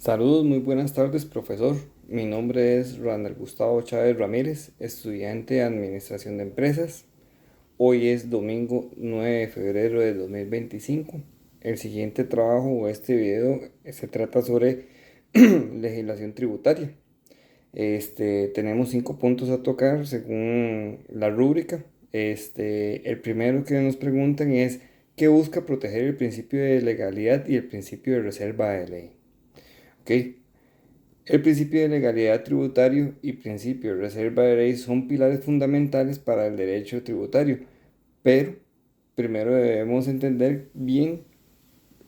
Saludos, muy buenas tardes, profesor. Mi nombre es Randall Gustavo Chávez Ramírez, estudiante de Administración de Empresas. Hoy es domingo 9 de febrero de 2025. El siguiente trabajo o este video se trata sobre legislación tributaria. Tenemos 5 puntos a tocar según la rúbrica. El primero que nos preguntan es ¿qué busca proteger el principio de legalidad y el principio de reserva de ley? ¿Ok? El principio de legalidad tributario y principio de reserva de ley son pilares fundamentales para el derecho tributario, pero primero debemos entender bien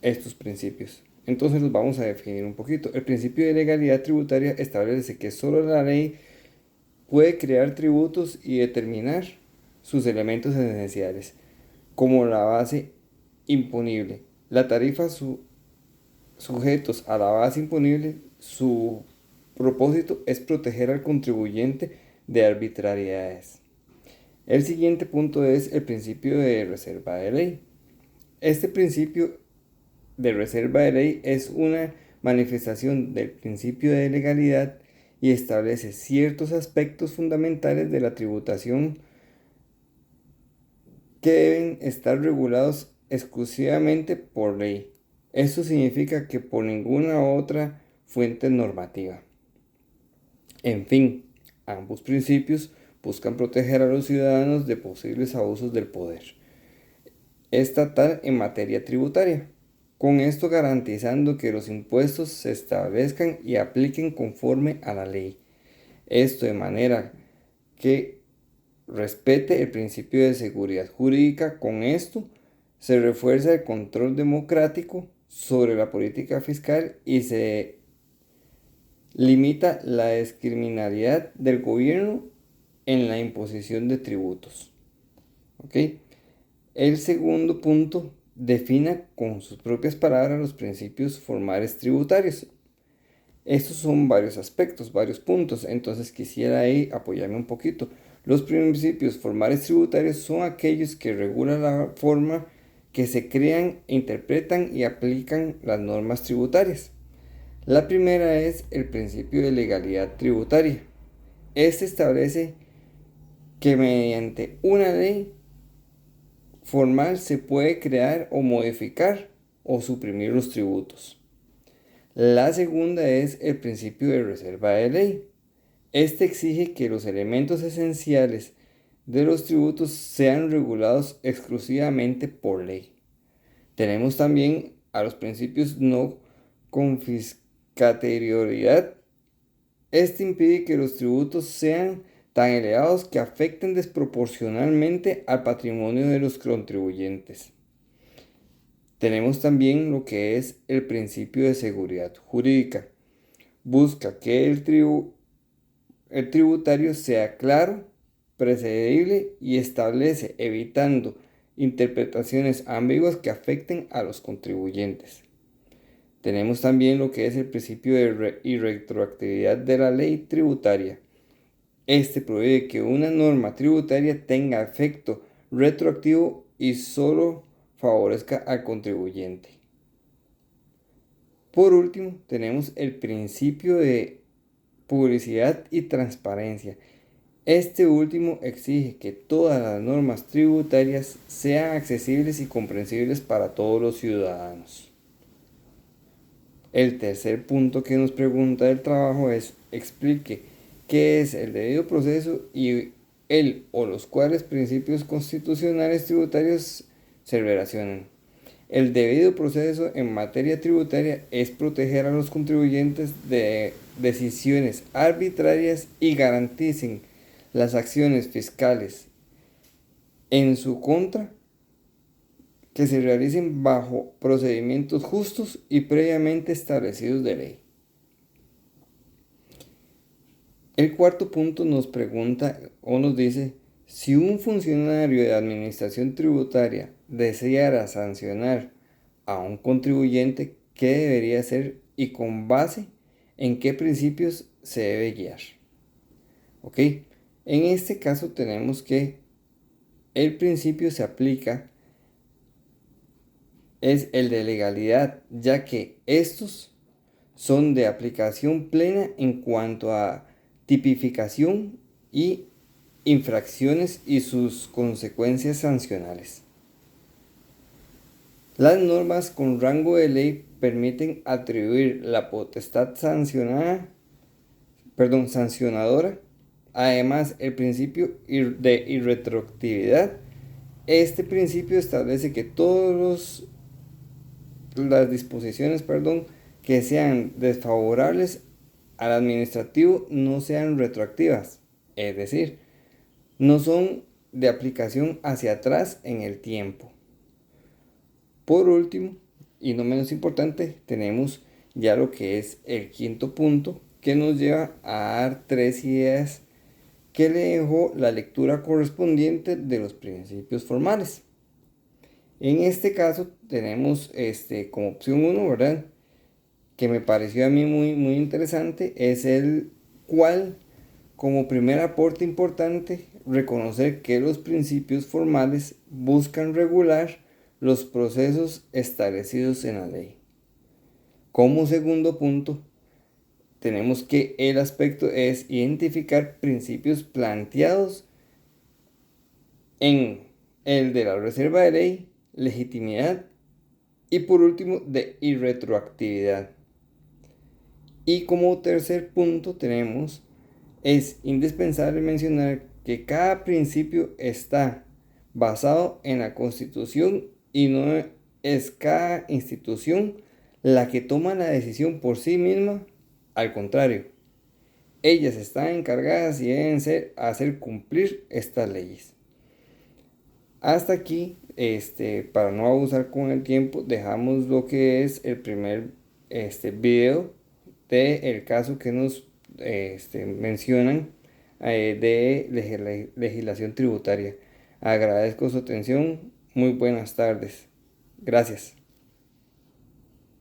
estos principios. Entonces los vamos a definir un poquito. El principio de legalidad tributaria establece que solo la ley puede crear tributos y determinar sus elementos esenciales, como la base imponible, la tarifa sujetos a la base imponible. Su propósito es proteger al contribuyente de arbitrariedades. El siguiente punto es el principio de reserva de ley. Este principio de reserva de ley es una manifestación del principio de legalidad y establece ciertos aspectos fundamentales de la tributación que deben estar regulados exclusivamente por ley. Esto significa que por ninguna otra fuente normativa. En fin, ambos principios buscan proteger a los ciudadanos de posibles abusos del poder estatal en materia tributaria, con esto garantizando que los impuestos se establezcan y apliquen conforme a la ley. Esto de manera que respete el principio de seguridad jurídica. Con esto se refuerza el control democrático sobre la política fiscal y se limita la discriminariedad del gobierno en la imposición de tributos. ¿Ok? El segundo punto defina con sus propias palabras los principios formales tributarios. Estos son varios aspectos, varios puntos, entonces quisiera ahí apoyarme un poquito. Los principios formales tributarios son aquellos que regulan la forma que se crean, interpretan y aplican las normas tributarias. La primera es el principio de legalidad tributaria. Este establece que mediante una ley formal se puede crear o modificar o suprimir los tributos. La segunda es el principio de reserva de ley. Este exige que los elementos esenciales de los tributos sean regulados exclusivamente por ley. Tenemos también a los principios no confiscatoriedad. Este impide que los tributos sean tan elevados que afecten desproporcionalmente al patrimonio de los contribuyentes. Tenemos también lo que es el principio de seguridad jurídica. Busca que el tributario sea claro, predecible y establece evitando interpretaciones ambiguas que afecten a los contribuyentes. Tenemos también lo que es el principio de irretroactividad de la ley tributaria. Este prohíbe que una norma tributaria tenga efecto retroactivo y solo favorezca al contribuyente. Por último, tenemos el principio de publicidad y transparencia. Este último exige que todas las normas tributarias sean accesibles y comprensibles para todos los ciudadanos. El tercer punto que nos pregunta el trabajo es: explique qué es el debido proceso y el o los cuales principios constitucionales tributarios se relacionan. El debido proceso en materia tributaria es proteger a los contribuyentes de decisiones arbitrarias y garanticen las acciones fiscales en su contra que se realicen bajo procedimientos justos y previamente establecidos de ley. El cuarto punto nos pregunta o nos dice: si un funcionario de administración tributaria deseara sancionar a un contribuyente, ¿qué debería hacer y con base en qué principios se debe guiar? ¿Ok? En este caso tenemos que el principio se aplica es el de legalidad, ya que estos son de aplicación plena en cuanto a tipificación y infracciones y sus consecuencias sancionales. Las normas con rango de ley permiten atribuir la potestad sancionadora. Además, el principio de irretroactividad. Este principio establece que todas las disposiciones, que sean desfavorables al administrativo no sean retroactivas, es decir, no son de aplicación hacia atrás en el tiempo. Por último, y no menos importante, tenemos ya lo que es el quinto punto, que nos lleva a dar 3 ideas que le dejó la lectura correspondiente de los principios formales. En este caso tenemos como opción 1, ¿verdad? Que me pareció a mí muy interesante, es el cual, como primer aporte importante, reconocer que los principios formales buscan regular los procesos establecidos en la ley. Como segundo punto, tenemos que el aspecto es identificar principios planteados en el de la reserva de ley, legitimidad y por último de irretroactividad. Y como tercer punto tenemos, es indispensable mencionar que cada principio está basado en la Constitución y no es cada institución la que toma la decisión por sí misma. Al contrario, ellas están encargadas y deben hacer cumplir estas leyes. Hasta aquí, para no abusar con el tiempo, dejamos lo que es el primer video del caso que nos mencionan de legislación tributaria. Agradezco su atención. Muy buenas tardes. Gracias.